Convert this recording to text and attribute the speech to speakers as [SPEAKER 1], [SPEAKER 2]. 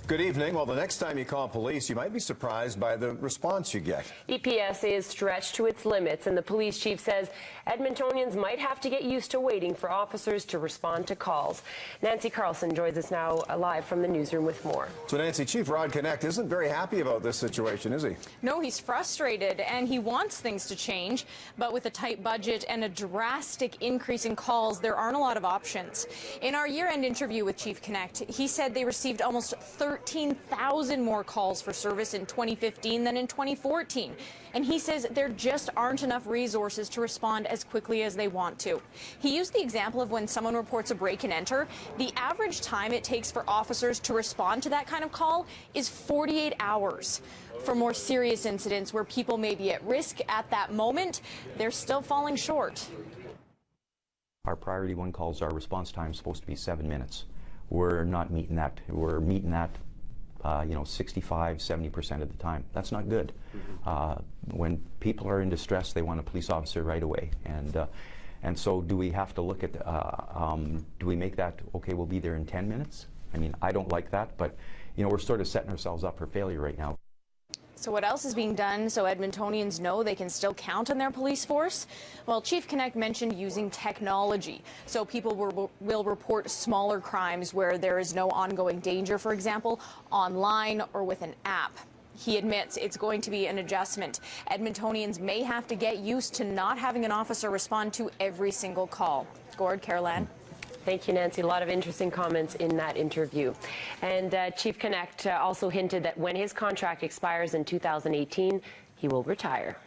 [SPEAKER 1] Good evening. Well, the next time you call police, you might be surprised by the response you get. EPS is stretched to its limits, and the police chief says Edmontonians might have to get used to waiting for officers to respond to calls. Nancy Carlson joins us now live from the newsroom with more. So, Nancy, Chief Rod Connect isn't very happy about this situation, is he?
[SPEAKER 2] No, he's frustrated, and he wants things to change. But with a tight budget and a drastic increase in calls, there aren't a lot of options. In our year-end interview with Chief Connect, he said they received almost 13,000 more calls for service in 2015 than in 2014. And he says there just aren't enough resources to respond as quickly as they want to. He used the example of when someone reports a break and enter. The average time it takes for officers to respond to that kind of call is 48 hours. For more serious incidents where people may be at risk at that moment, they're still falling short.
[SPEAKER 3] Our priority one calls, our response time is supposed to be 7 minutes. We're not meeting that. We're meeting that, 65, 70% of the time. That's not good. When people are in distress, they want a police officer right away. And so do we have to look at, do we make that, okay, we'll be there in 10 minutes? I mean, I don't like that, but, we're sort of setting ourselves up for failure right now.
[SPEAKER 2] So what else is being done so Edmontonians know they can still count on their police force? Well, Chief Connect mentioned using technology. So people will report smaller crimes where there is no ongoing danger, for example, online or with an app. He admits it's going to be an adjustment. Edmontonians may have to get used to not having an officer respond to every single call. Gord, Caroline.
[SPEAKER 4] Thank you, Nancy. A lot of interesting comments in that interview. And Chief Connect also hinted that when his contract expires in 2018, he will retire.